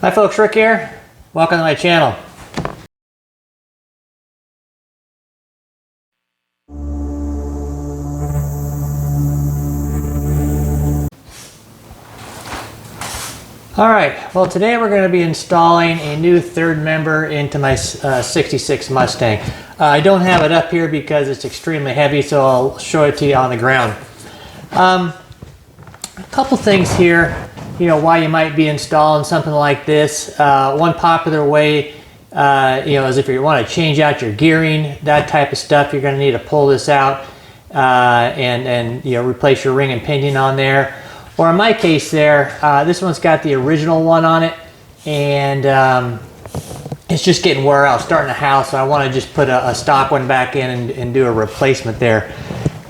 Hi folks, Rick here. Welcome to my channel. Alright, well today we're going to be installing a new third member into my 66 Mustang. I don't have it up here because it's extremely heavy, so I'll show it to you on the ground. A couple things here, why you might be installing something like this. One popular way, is if you want to change out your gearing, that type of stuff, you're going to need to pull this out and replace your ring and pinion on there. Or in my case there, this one's got the original one on it, and it's just getting wore out, starting to house, so I want to just put a stock one back in and do a replacement there.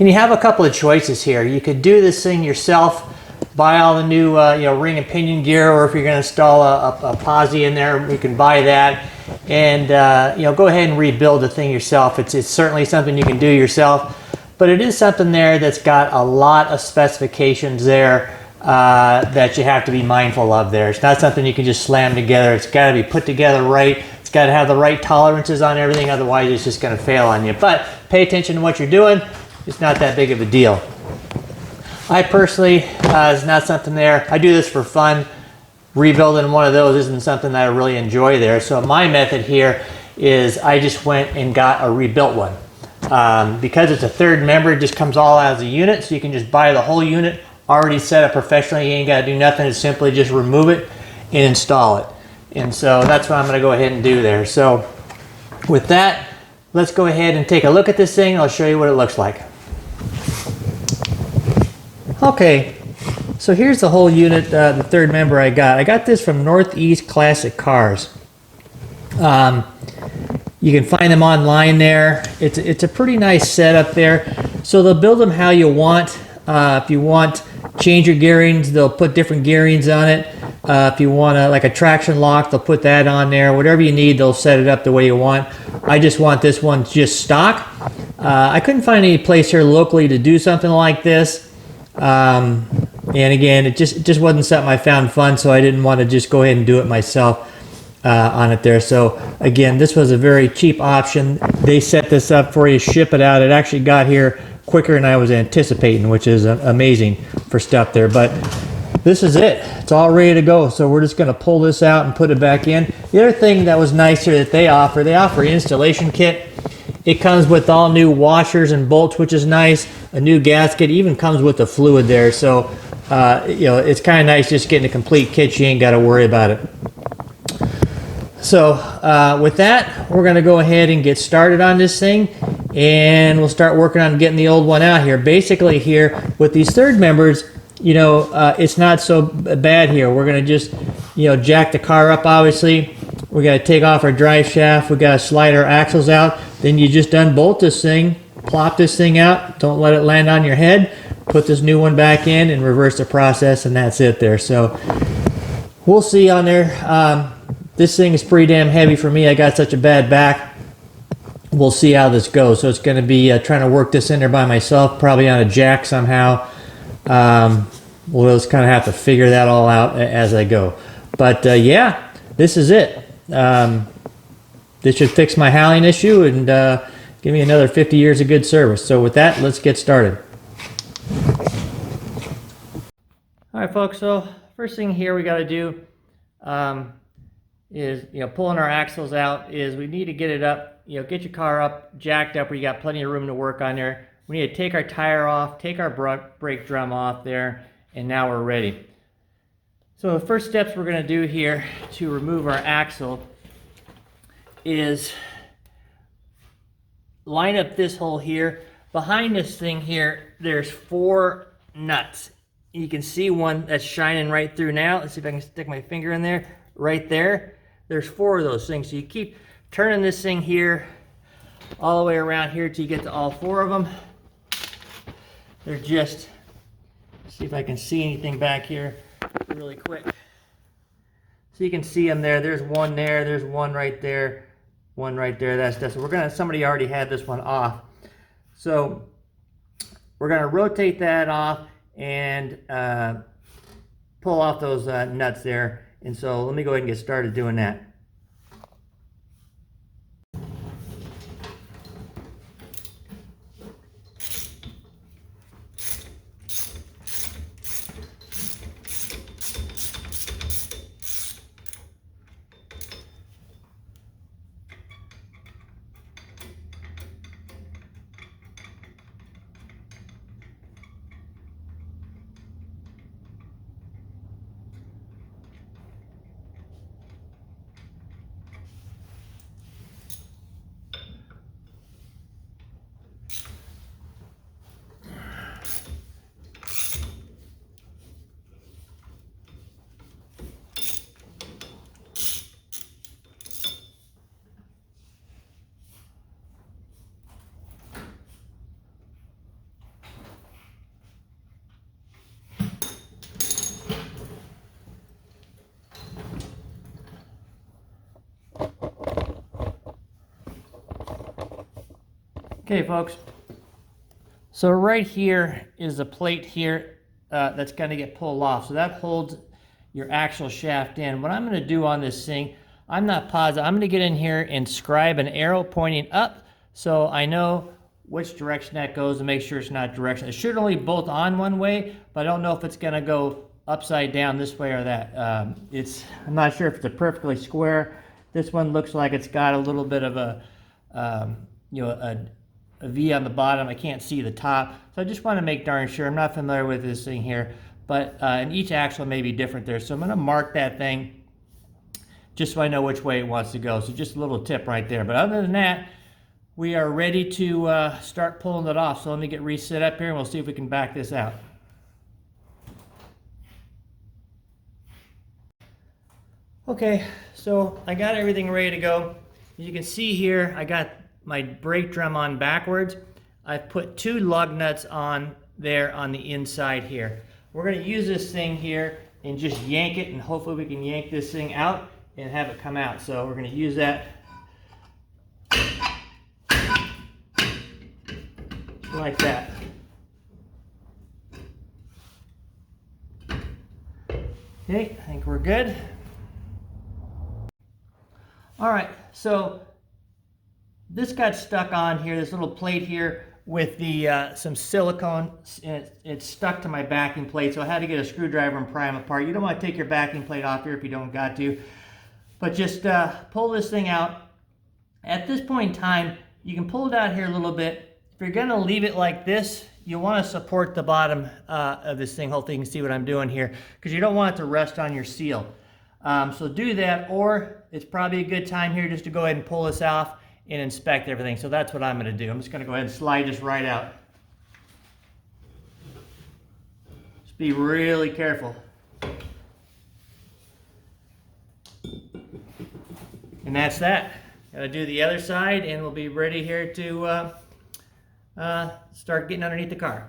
And you have a couple of choices here. You could do this thing yourself, buy all the new ring and pinion gear, or if you're going to install a posi in there, you can buy that and go ahead and rebuild the thing yourself. It's certainly something you can do yourself, but it is something there that's got a lot of specifications there that you have to be mindful of there. It's not something you can just slam together. It's got to be put together right. It's got to have the right tolerances on everything, otherwise it's just going to fail on you. But pay attention to what you're doing. It's not that big of a deal. I personally, it's not something there. I do this for fun. Rebuilding one of those isn't something that I really enjoy there. So my method here is I just went and got a rebuilt one. Because it's a third member, it just comes all out as a unit, so you can just buy the whole unit already set up professionally. You ain't got to do nothing. It's simply just remove it and install it. And so that's what I'm going to go ahead and do there. So with that, let's go ahead and take a look at this thing. I'll show you what it looks like. Okay, so here's the whole unit, the third member I got. I got this from Northeast Classic Cars. You can find them online there. It's a pretty nice setup there. So they'll build them how you want. If you want change your gearings, they'll put different gearings on it. If you want like a traction lock, they'll put that on there. Whatever you need, they'll set it up the way you want. I just want this one just stock. I couldn't find any place here locally to do something like this. And again, it just wasn't something I found fun, so I didn't want to just go ahead and do it myself on it there. So again, this was a very cheap option. They set this up for you, ship it out. It actually got here quicker than I was anticipating, which is amazing for stuff there. But this is it. It's all ready to go. So we're just going to pull this out and put it back in. The other thing that was nice here that they offer an installation kit. It comes with all new washers and bolts, which is nice. A new gasket, even comes with the fluid there. So, it's kind of nice just getting a complete kit. You ain't got to worry about it. So, with that, we're going to go ahead and get started on this thing. And we'll start working on getting the old one out here. Basically here, with these third members, it's not so bad here. We're going to just, jack the car up, obviously. We're going to take off our drive shaft. We've got to slide our axles out. Then you just unbolt this thing, plop this thing out. Don't let it land on your head. Put this new one back in and reverse the process, and that's it there. So we'll see on there. This thing is pretty damn heavy for me. I got such a bad back. We'll see how this goes. So it's going to be trying to work this in there by myself, probably on a jack somehow. We'll just kind of have to figure that all out as I go. But yeah, this is it. This should fix my howling issue and give me another 50 years of good service. So with that, let's get started. All right, folks. So first thing here we got to do is pulling our axles out. Is we need to get it up. Get your car up, jacked up, where you got plenty of room to work on there. We need to take our tire off, take our brake drum off there, and now we're ready. So the first steps we're going to do here to remove our axle is line up this hole here. Behind this thing here, there's 4 nuts. You can see one that's shining right through now. Let's see if I can stick my finger in there. Right there, there's 4 of those things. So you keep turning this thing here all the way around here till you get to all 4 of them. They're just, see if I can see anything back here really quick. So you can see them there. There's one there. There's one right there. One right there. That's we're gonna. Somebody already had this one off. So we're gonna rotate that off and pull off those nuts there. And so let me go ahead and get started doing that. Okay, folks, so right here is a plate here that's going to get pulled off. So that holds your actual shaft in. What I'm going to do on this thing, I'm not positive. I'm going to get in here and scribe an arrow pointing up so I know which direction that goes and make sure it's not direction. It should only bolt on one way, but I don't know if it's going to go upside down this way or that. I'm not sure if it's a perfectly square. This one looks like it's got a little bit of a V on the bottom. I can't see the top, so I just want to make darn sure. I'm not familiar with this thing here, but and each axle may be different there, so I'm going to mark that thing just so I know which way it wants to go. So just a little tip right there. But other than that, we are ready to start pulling it off. So let me get reset up here and we'll see if we can back this out. Okay, so I got everything ready to go. As you can see here, I got my brake drum on backwards. I've put 2 lug nuts on there on the inside here. We're going to use this thing here and just yank it, and hopefully we can yank this thing out and have it come out. So we're going to use that like that. Okay, I think we're good. All right, so this got stuck on here, this little plate here with the some silicone. It's stuck to my backing plate, so I had to get a screwdriver and pry them apart. You don't want to take your backing plate off here if you don't got to, but just pull this thing out. At this point in time, you can pull it out here a little bit. If you're gonna leave it like this, you want to support the bottom of this thing. Hopefully you can see what I'm doing here, because you don't want it to rest on your seal. So do that, or it's probably a good time here just to go ahead and pull this off and inspect everything. So that's what I'm going to do. I'm just going to go ahead and slide this right out. Just be really careful. And that's that. Got to do the other side and we'll be ready here to start getting underneath the car.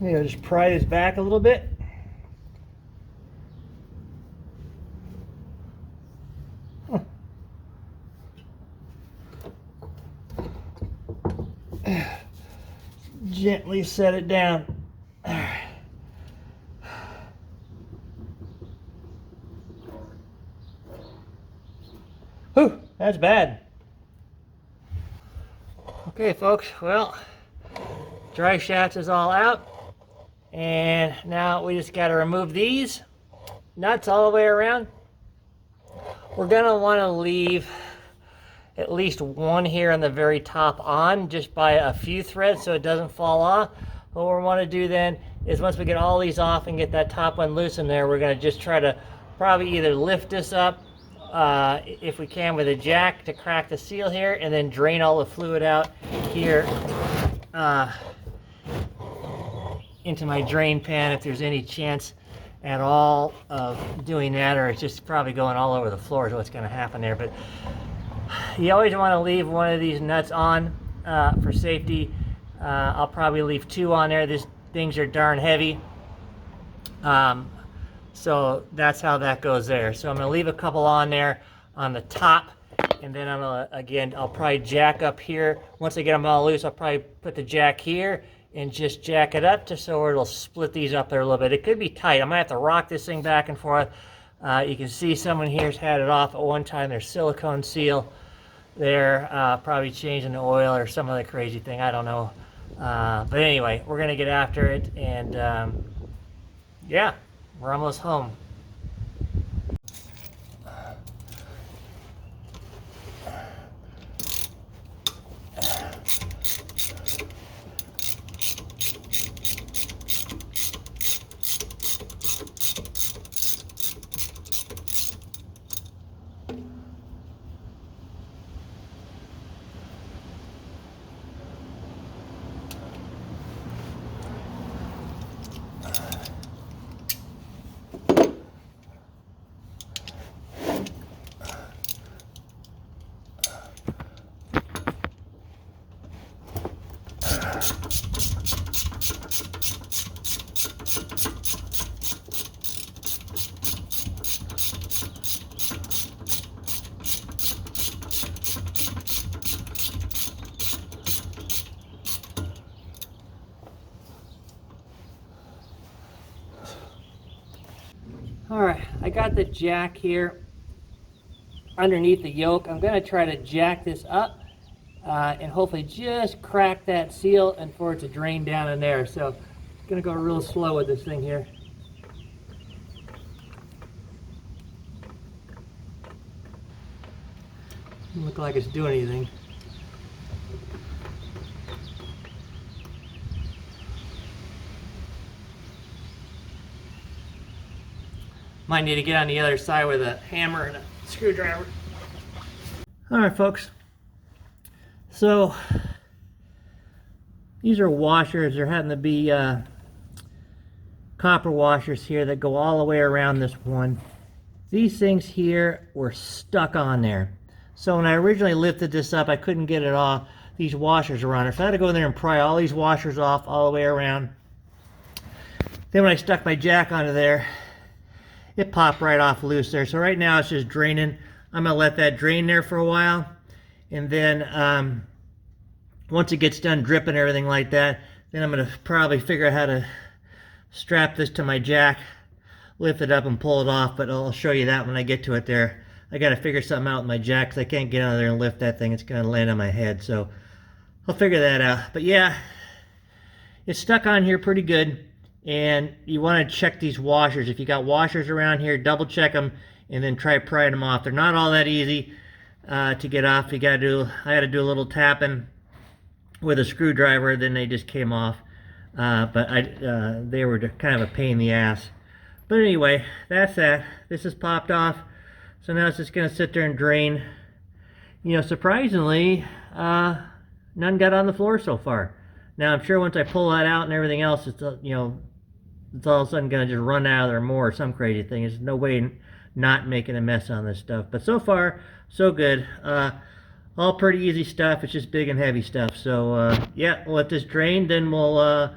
Maybe I'll just pry this back a little bit. Gently set it down. All right. Whew, that's bad. Okay, folks, well, dry shafts is all out. And now we just got to remove these nuts all the way around. We're going to want to leave at least one here on the very top on, just by a few threads so it doesn't fall off. What we want to do then is once we get all these off and get that top one loose in there, we're going to just try to probably either lift this up if we can with a jack to crack the seal here, and then drain all the fluid out here into my drain pan if there's any chance at all of doing that, or it's just probably going all over the floor is what's going to happen there. But you always want to leave one of these nuts on for safety. I'll probably leave two on there. These things are darn heavy. So that's how that goes there. So I'm going to leave a couple on there on the top, and then I'm going to, again, I'll probably jack up here. Once I get them all loose, I'll probably put the jack here and just jack it up just so it'll split these up there a little bit. It could be tight. I might have to rock this thing back and forth. You can see someone here's had it off at one time. There's silicone seal there, probably changing the oil or some other crazy thing. I don't know. But anyway, we're going to get after it, and yeah, we're almost home. All right, I got the jack here underneath the yoke. I'm going to try to jack this up and hopefully just crack that seal and for it to drain down in there. So I'm going to go real slow with this thing here. Doesn't look like it's doing anything. Might need to get on the other side with a hammer and a screwdriver. All right, folks. So these are washers. There happen to be copper washers here that go all the way around this one. These things here were stuck on there. So when I originally lifted this up, I couldn't get it off. These washers are on there. So I had to go in there and pry all these washers off all the way around. Then when I stuck my jack onto there, it popped right off loose there. So right now it's just draining. I'm gonna let that drain there for a while. And then once it gets done dripping and everything like that, then I'm gonna probably figure out how to strap this to my jack, lift it up and pull it off, but I'll show you that when I get to it there. I gotta figure something out with my jack because I can't get under there and lift that thing. It's gonna land on my head. So I'll figure that out. But yeah, it's stuck on here pretty good. And you want to check these washers. If you got washers around here, double check them and then try prying them off. They're not all that easy to get off. I had to do a little tapping with a screwdriver, then they just came off. But they were kind of a pain in the ass. But anyway, that's that. This is popped off. So now it's just going to sit there and drain. You know, surprisingly, none got on the floor so far. Now I'm sure once I pull that out and everything else, it's it's all of a sudden going to just run out of there more or some crazy thing. There's no way not making a mess on this stuff. But so far, so good. All pretty easy stuff. It's just big and heavy stuff. So yeah, we'll let this drain. Then we'll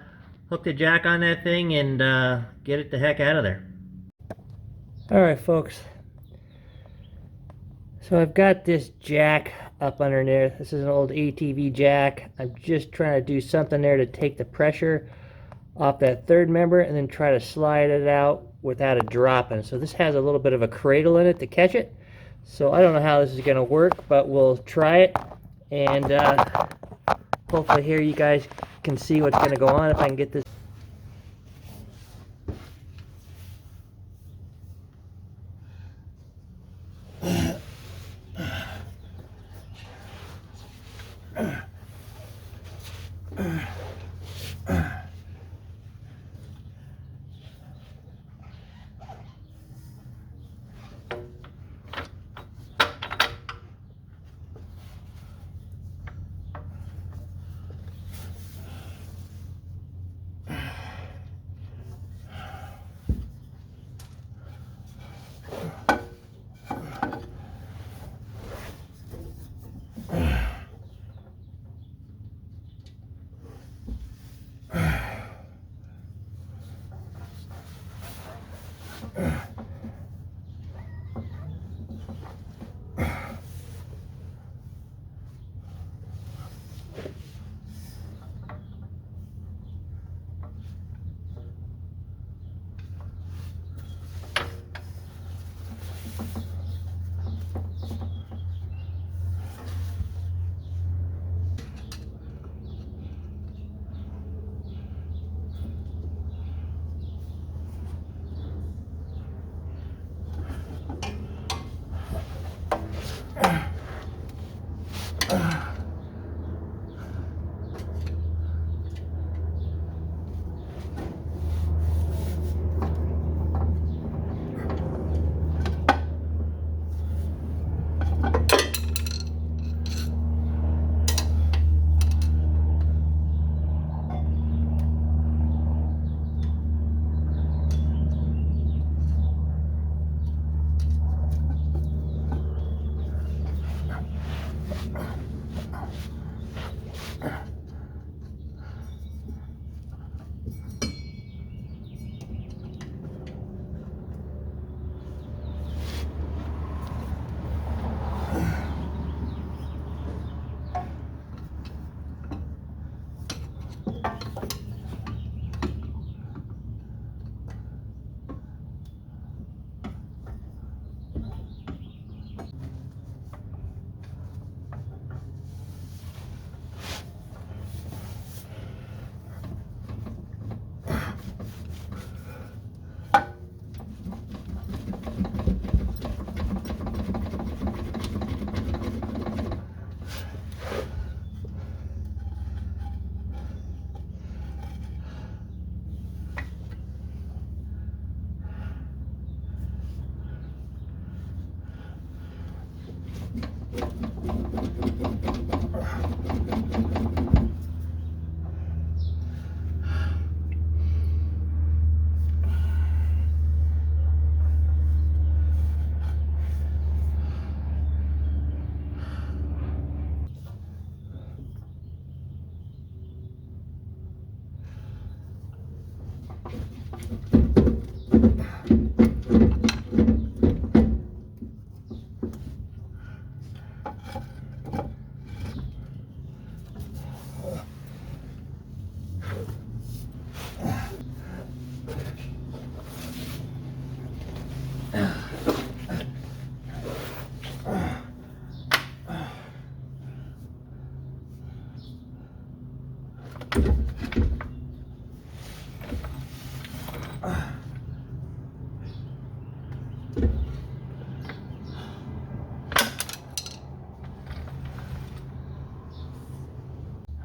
hook the jack on that thing and get it the heck out of there. All right, folks. So I've got this jack up under there. This is an old ATV jack. I'm just trying to do something there to take the pressure off that third member and then try to slide it out without it dropping. So this has a little bit of a cradle in it to catch it. So I don't know how this is going to work, but we'll try it. And hopefully here you guys can see what's going to go on if I can get this.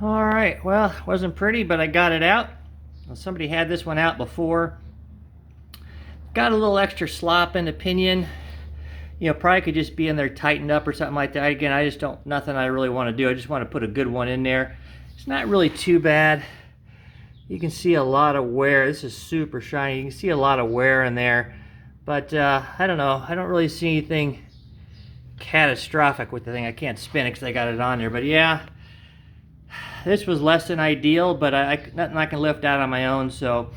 All right, well, wasn't pretty, but I got it out. Well, somebody had this one out before. Got a little extra slop in the pinion. You know, probably could just be in there tightened up or something like that. Again, I just don't, nothing I really want to do. I just want to put a good one in there. It's not really too bad. You can see a lot of wear. This is super shiny. You can see a lot of wear in there. But I don't know. I don't really see anything catastrophic with the thing. I can't spin it because I got it on there. But yeah, This was less than ideal, but nothing I can lift out on my own. So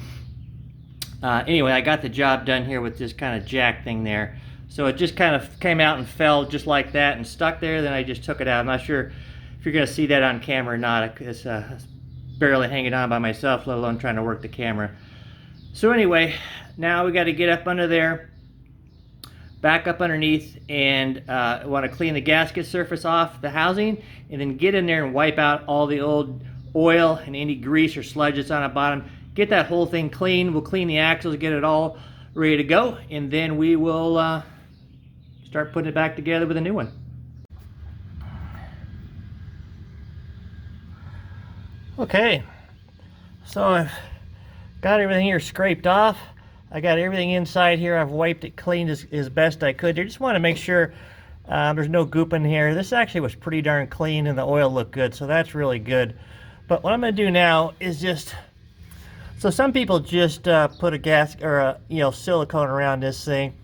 anyway, I got the job done here with this kind of jack thing there. So it just kind of came out and fell just like that and stuck there. Then I just took it out. I'm not sure if you're going to see that on camera or not. It's barely hanging on by myself, let alone trying to work the camera. So anyway, now we got to get up under there, back up underneath, and want to clean the gasket surface off the housing, and then get in there and wipe out all the old oil and any grease or sludge that's on the bottom. Get that whole thing clean. We'll clean the axles, get it all ready to go, and then we will start putting it back together with a new one. Okay, so I've got everything here scraped off. I got everything inside here. I've wiped it clean as best I could. I just want to make sure there's no goop in here. This actually was pretty darn clean and the oil looked good, so that's really good. But what I'm going to do now is just, so some people just put a gasket or a silicone around this thing.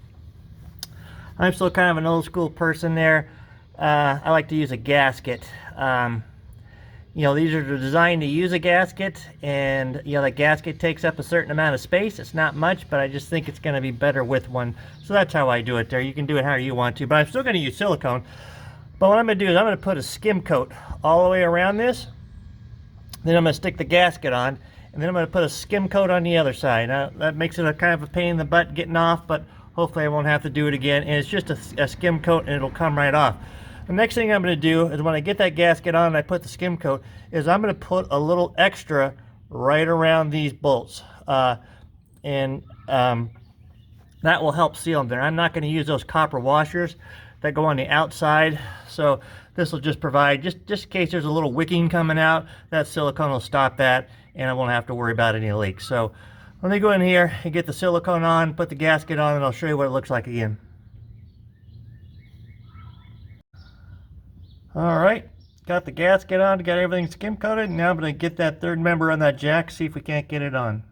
I'm still kind of an old school person there. I like to use a gasket. These are designed to use a gasket, and the gasket takes up a certain amount of space. It's not much, but I just think it's going to be better with one. So that's how I do it there. You can do it however you want to, but I'm still going to use silicone. But what I'm going to do is I'm going to put a skim coat all the way around this. Then I'm going to stick the gasket on, and then I'm going to put a skim coat on the other side. Now, that makes it a kind of a pain in the butt getting off, but hopefully I won't have to do it again. And it's just a skim coat, and it'll come right off. The next thing I'm going to do is when I get that gasket on and I put the skim coat, is I'm going to put a little extra right around these bolts. That will help seal them there. I'm not going to use those copper washers that go on the outside. So this will just provide, just in case there's a little wicking coming out, that silicone will stop that and I won't have to worry about any leaks. So let me go in here and get the silicone on, put the gasket on, and I'll show you what it looks like again. Alright, got the gasket on, got everything skim coated, and now I'm going to get that third member on that jack, see if we can't get it on.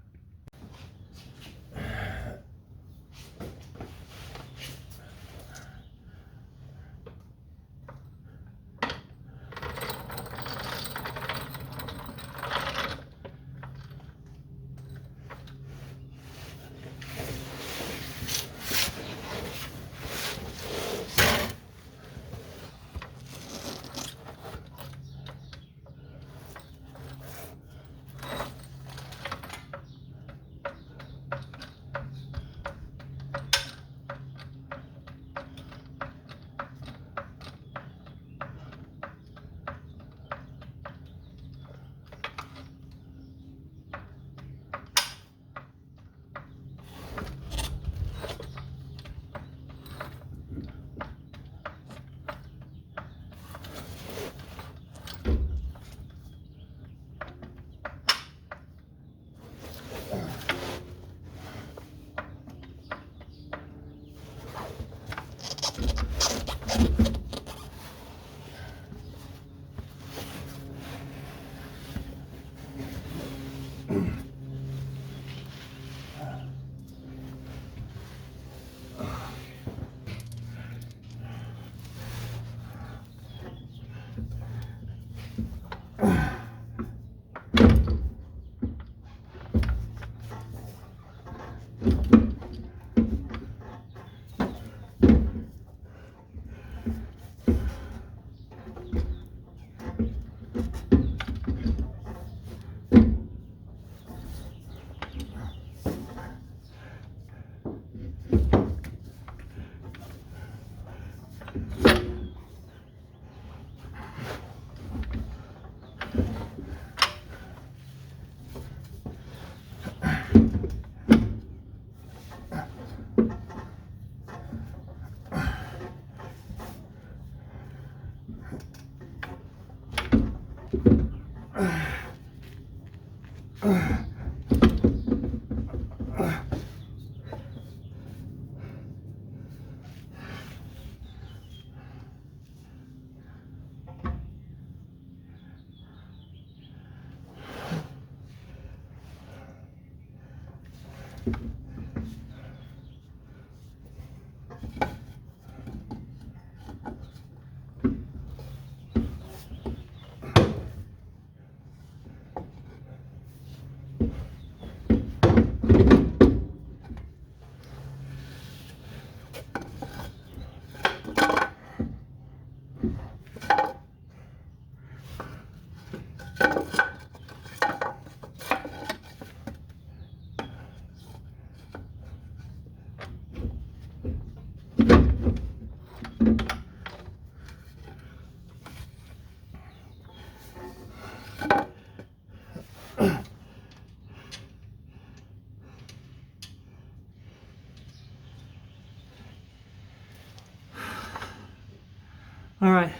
All right,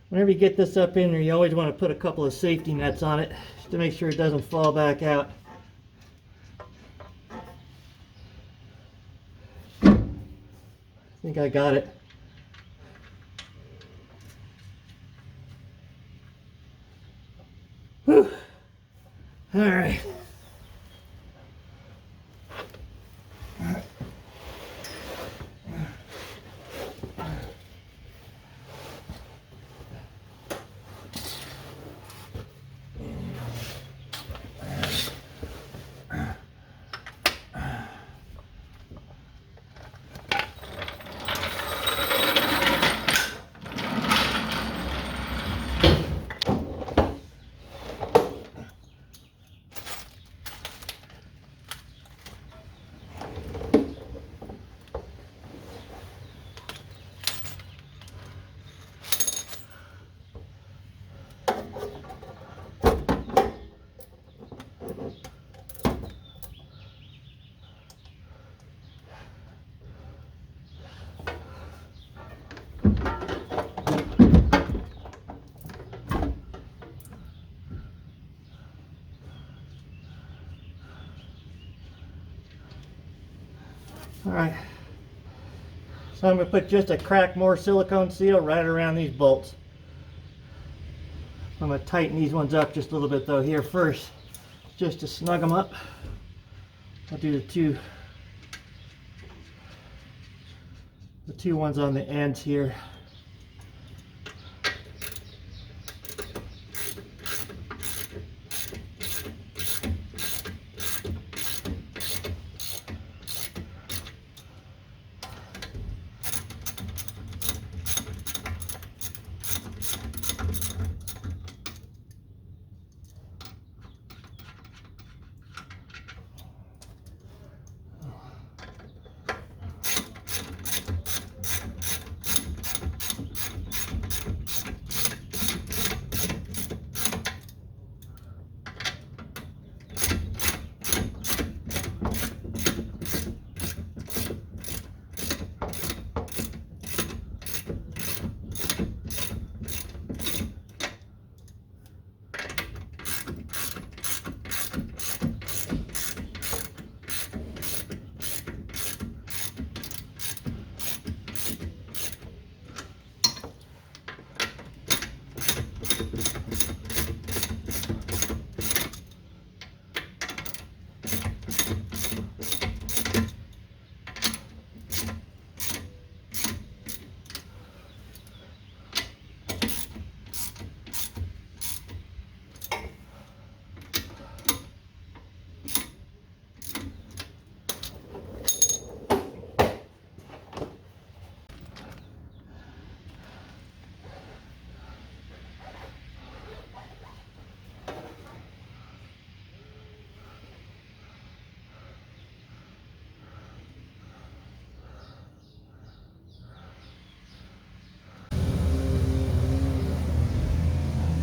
whenever you get this up in there, you always want to put a couple of safety nets on it just to make sure it doesn't fall back out. I think I got it. Whew. All right. All right, so I'm going to put just a crack more silicone seal right around these bolts. I'm going to tighten these ones up just a little bit though here first, just to snug them up. I'll do the two ones on the ends here.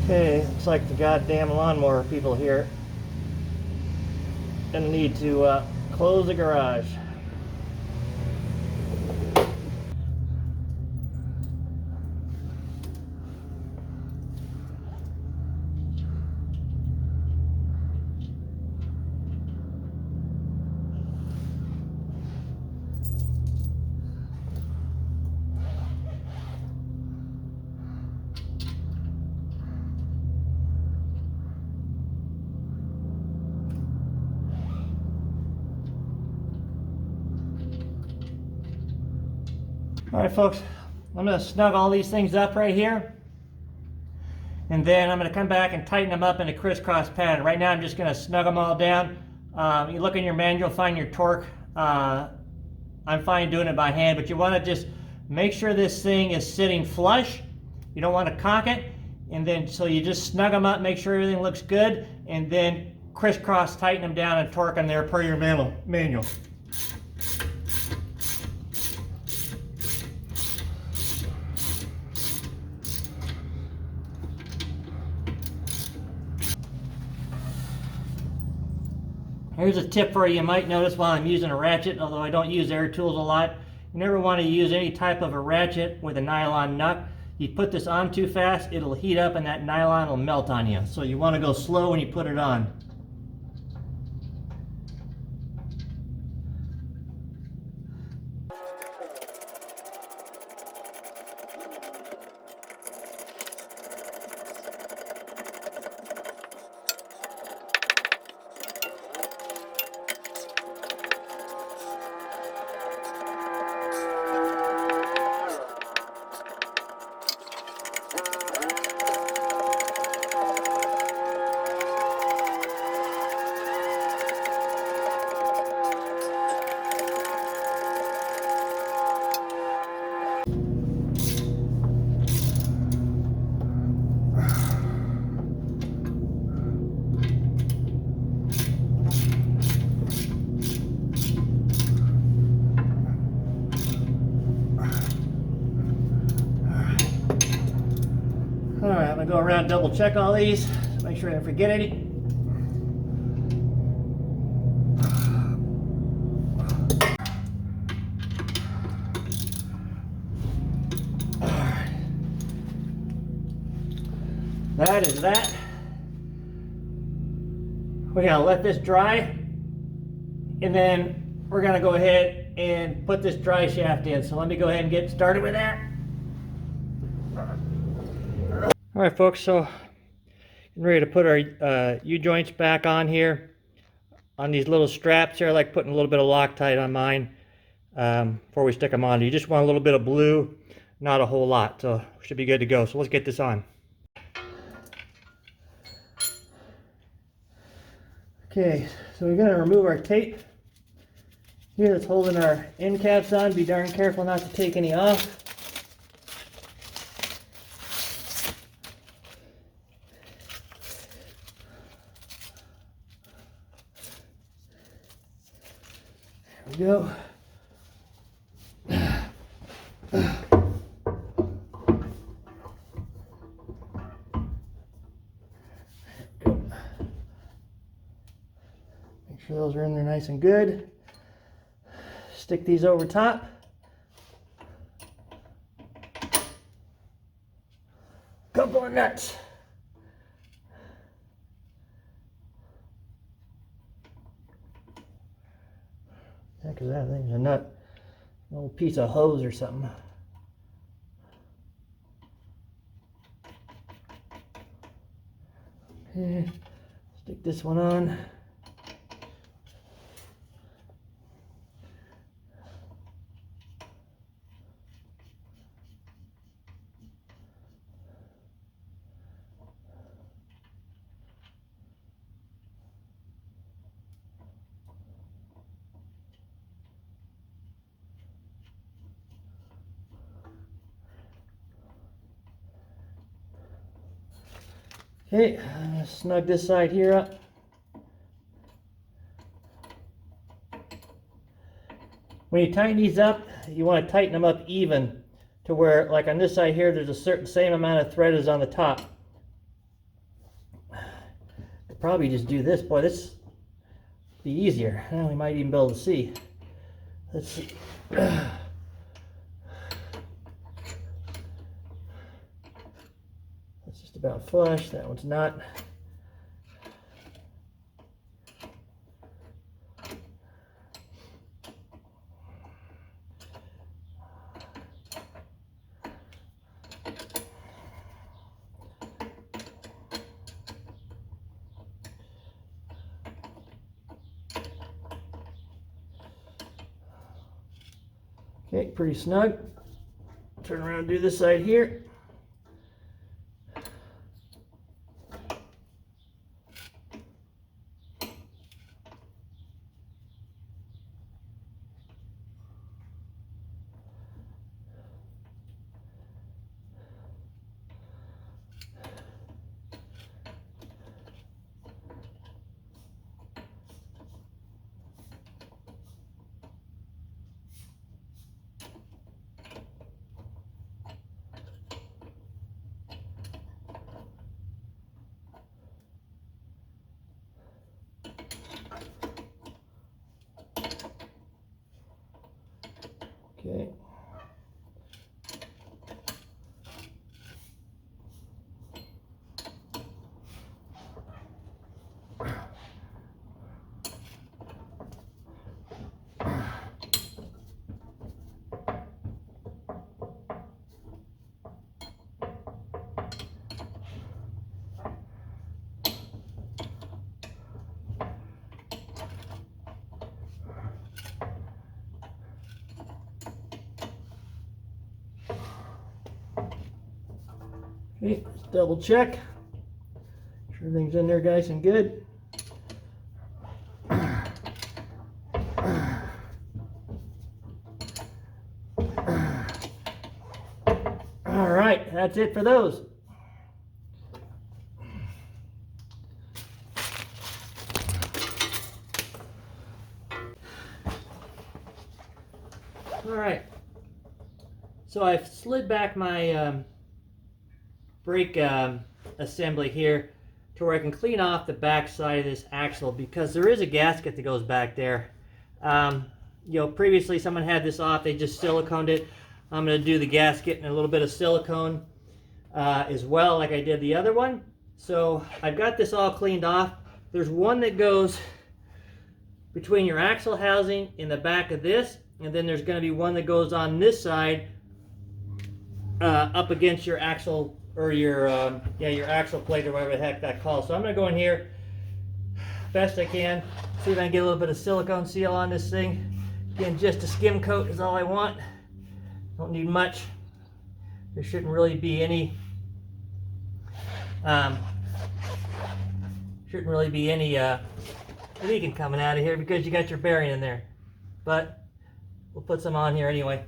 Okay, looks like the goddamn lawnmower people here. Gonna need to close the garage. All right, folks, I'm going to snug all these things up right here. And then I'm going to come back and tighten them up in a crisscross pattern. Right now, I'm just going to snug them all down. You look in your manual, find your torque. I'm fine doing it by hand, but you want to just make sure this thing is sitting flush. You don't want to cock it. And then, so you just snug them up, make sure everything looks good, and then crisscross tighten them down and torque them there per your manual. Here's a tip for you. You might notice while I'm using a ratchet, although I don't use air tools a lot, you never want to use any type of a ratchet with a nylon nut. You put this on too fast, it'll heat up and that nylon will melt on you. So you want to go slow when you put it on. All right, I'm gonna go around and double check all these, make sure I didn't forget any. All right. That is that. We're gonna let this dry, and then we're gonna go ahead and put this dry shaft in. So let me go ahead and get started with that. All right, folks, so I'm ready to put our U-joints back on here. On these little straps here, I like putting a little bit of Loctite on mine before we stick them on. You just want a little bit of blue, not a whole lot, so should be good to go. So let's get this on. Okay, so we're gonna remove our tape here that's holding our end caps on. Be darn careful not to take any off. There we go. Make sure those are in there nice and good. Stick these over top. Couple of nuts. Yeah, because that thing's a nut. An old piece of hose or something. Okay, stick this one on. Okay, I'm gonna snug this side here up. When you tighten these up, you want to tighten them up even to where, like on this side here, there's a certain same amount of thread as on the top. Could probably just do this. Boy, this be easier. We might even be able to see. Let's see. That's just about flush. That one's not. Okay, pretty snug. Turn around and do this side here. Okay. Okay, let's double check. Make sure everything's in there nice and good. All right, that's it for those. All right, so I've slid back my brake assembly here to where I can clean off the back side of this axle, because there is a gasket that goes back there. You know, previously someone had this off, they just siliconed it. I'm going to do the gasket and a little bit of silicone as well, like I did the other one. So I've got this all cleaned off. There's one that goes between your axle housing in the back of this, and then there's going to be one that goes on this side up against your axle, or your axle plate, or whatever the heck that calls. So I'm going to go in here best I can, see if I can get a little bit of silicone seal on this thing. Again, just a skim coat is all I want. Don't need much. There shouldn't really be any leaking coming out of here, because you got your bearing in there. But we'll put some on here anyway.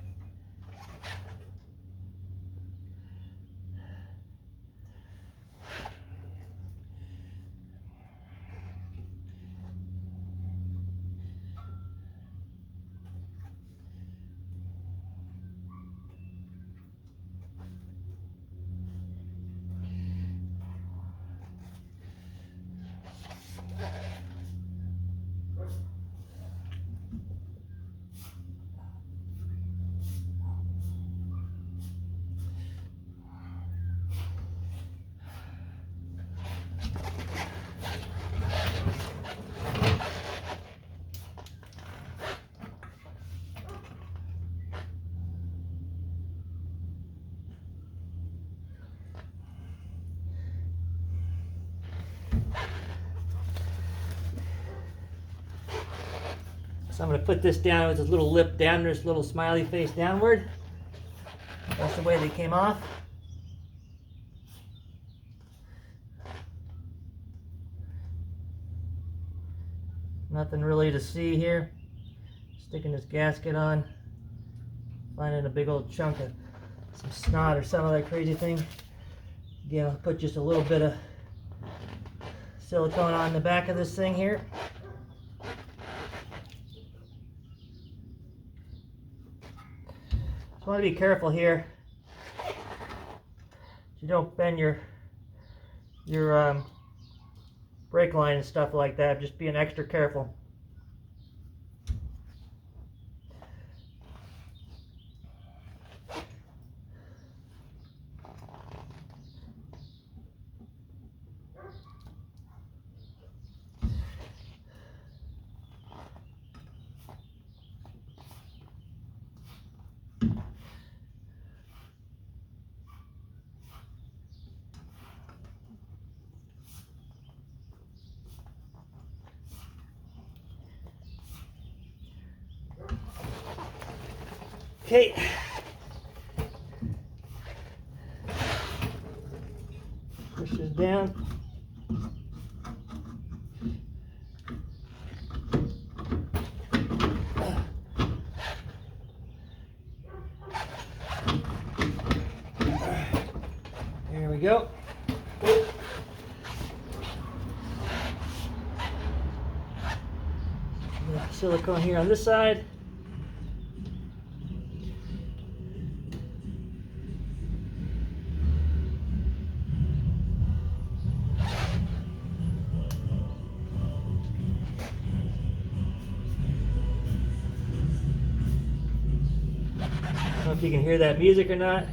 So I'm going to put this down with this little lip down, this little smiley face downward. That's the way they came off. Nothing really to see here. Sticking this gasket on. Finding a big old chunk of some snot or some other crazy thing. Again, I'll put just a little bit of silicone on the back of this thing here. So I want to be careful here. You don't bend your brake line and stuff like that. Just being extra careful. Okay. Push this down. There we go. Silicone here on this side. I don't know if you can hear that music or not.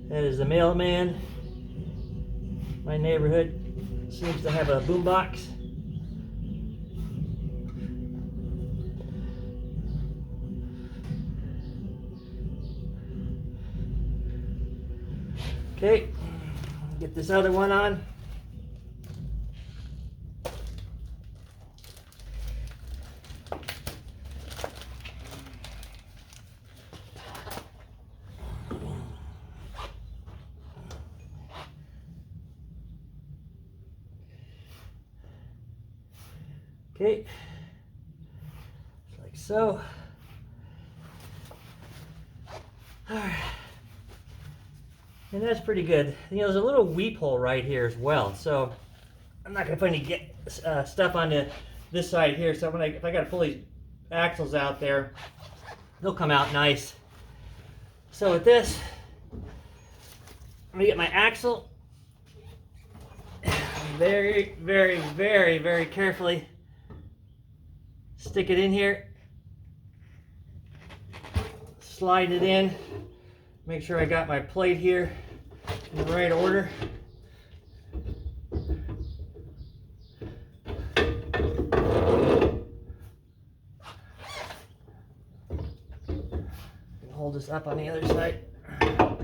That is the mailman. My neighborhood seems to have a boombox. Okay, get this other one on. Okay, like so. All right. And that's pretty good. You know, there's a little weep hole right here as well. So I'm not gonna put any stuff on this side here. So if I gotta pull these axles out there, they'll come out nice. So with this, I'm gonna get my axle very, very, very, very carefully stick it in here, slide it in, make sure I got my plate here in the right order. Hold this up on the other side. There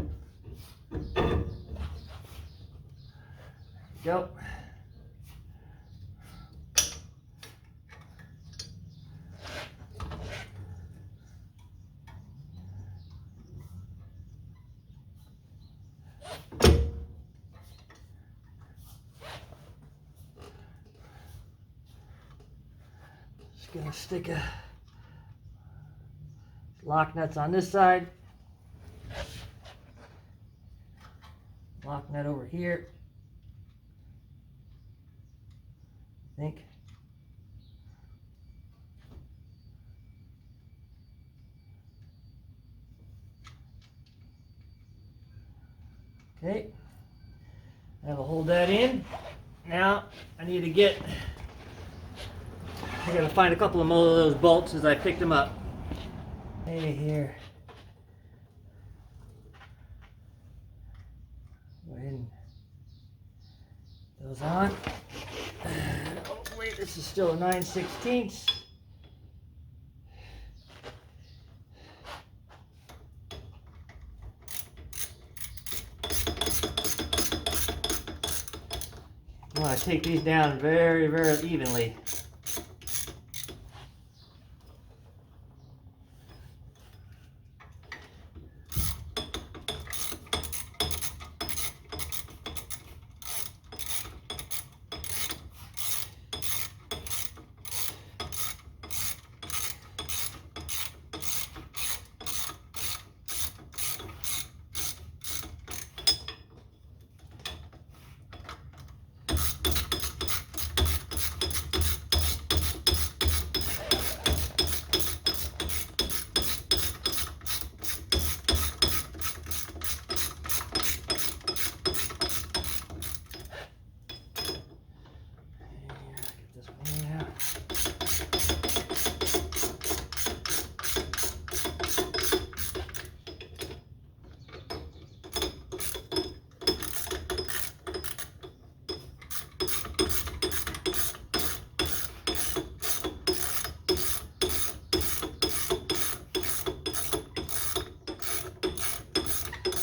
we go. Just gonna stick a lock nuts on this side. Lock nut over here. I think. Okay. I will hold that in. Now I need to get. I gotta find a couple of more of those bolts as I picked them up. Hey here. Go ahead and those on. Oh wait, this is still a 9/16. I want to take these down very, very evenly.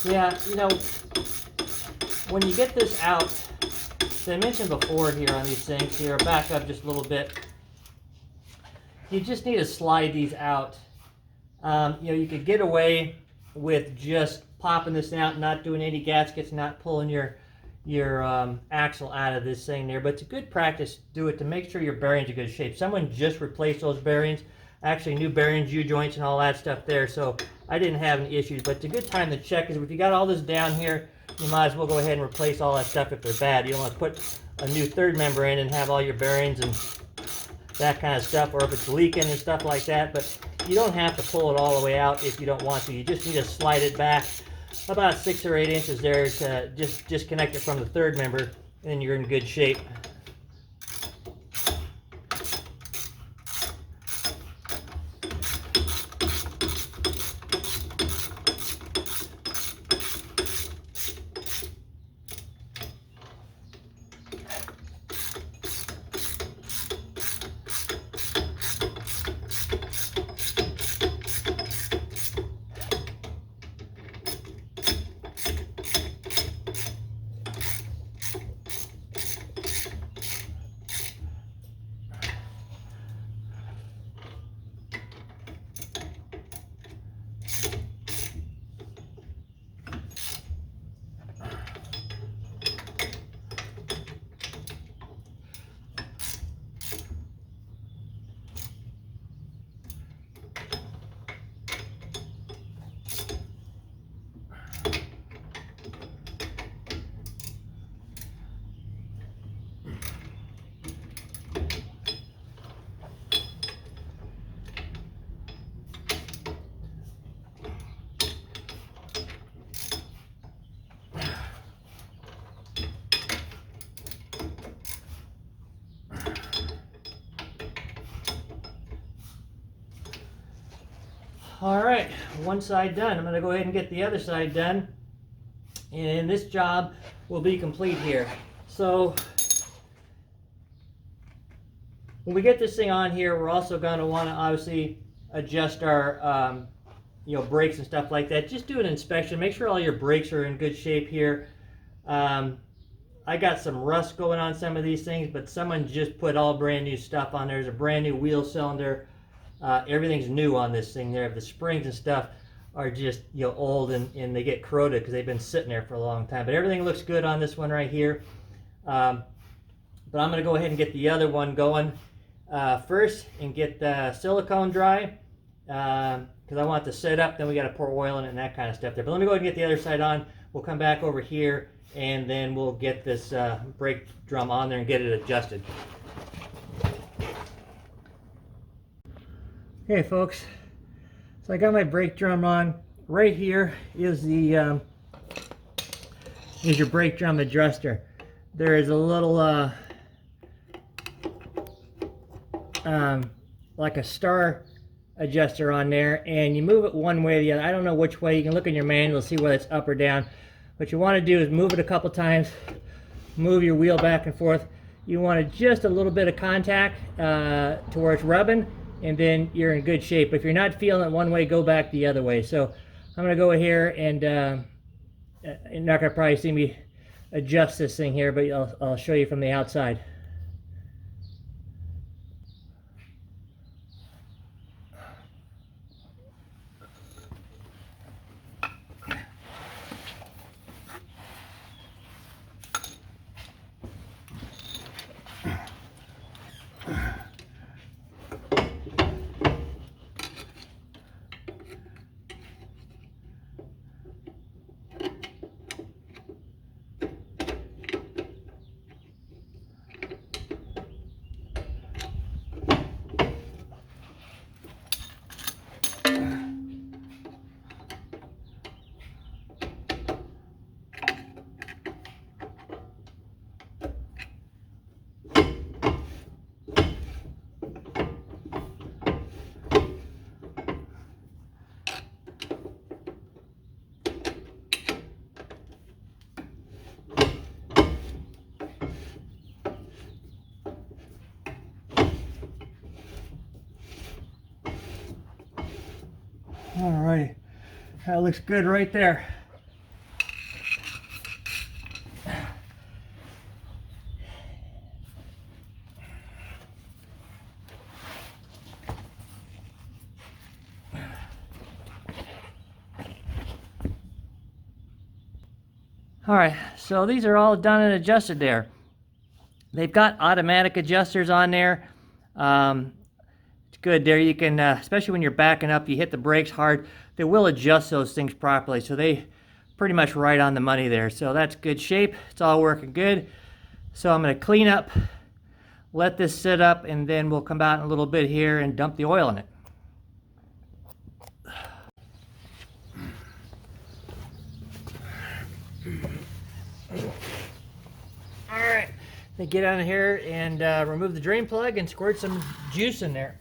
Yeah, you know, when you get this out, as I mentioned before here on these things here, back up just a little bit, you just need to slide these out. You know, you could get away with just popping this out, not doing any gaskets, not pulling your axle out of this thing there, but it's a good practice to do it to make sure your bearings are in good shape. Someone just replaced those bearings, actually new bearings, U-joints and all that stuff there, so I didn't have any issues, but it's a good time to check, because if you got all this down here, you might as well go ahead and replace all that stuff if they're bad. You don't want to put a new third member in and have all your bearings and that kind of stuff, or if it's leaking and stuff like that, but you don't have to pull it all the way out if you don't want to. You just need to slide it back about 6 or 8 inches there to just disconnect it from the third member, and you're in good shape. All right, one side done. I'm going to go ahead and get the other side done, and this job will be complete here. So when we get this thing on here, we're also going to want to obviously adjust our brakes and stuff like that. Just do an inspection, make sure all your brakes are in good shape here. I got some rust going on some of these things, but someone just put all brand new stuff on there. There's a brand new wheel cylinder. Everything's new on this thing there. The springs and stuff are just old and they get corroded because they've been sitting there for a long time. But everything looks good on this one right here. But I'm going to go ahead and get the other one going first and get the silicone dry because I want it to set up. Then we got to pour oil in it and that kind of stuff there. But let me go ahead and get the other side on. We'll come back over here and then we'll get this brake drum on there and get it adjusted. Okay, folks, so I got my brake drum on. Right here is the is your brake drum adjuster. There is a little like a star adjuster on there, and you move it one way or the other. I don't know which way. You can look in your manual to see whether it's up or down. What you want to do is move it a couple times, move your wheel back and forth. You want just a little bit of contact to where it's rubbing, and then you're in good shape. If you're not feeling it one way, go back the other way. So I'm going to go here and you're not going to probably see me adjust this thing here, but I'll show you from the outside. Alrighty, that looks good right there. Alright, so these are all done and adjusted there. They've got automatic adjusters on there. It's good there. You can, especially when you're backing up, you hit the brakes hard, they will adjust those things properly. So they pretty much right on the money there. So that's good shape. It's all working good. So I'm going to clean up, let this sit up, and then we'll come out in a little bit here and dump the oil in it. Alright, then get on here and remove the drain plug and squirt some juice in there.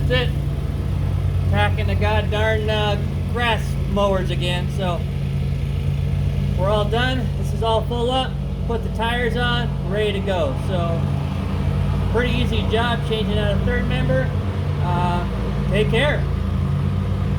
That's it. Packing the god darn grass mowers again. So we're all done. This is all full up. Put the tires on, ready to go. So pretty easy job changing out a third member. Take care.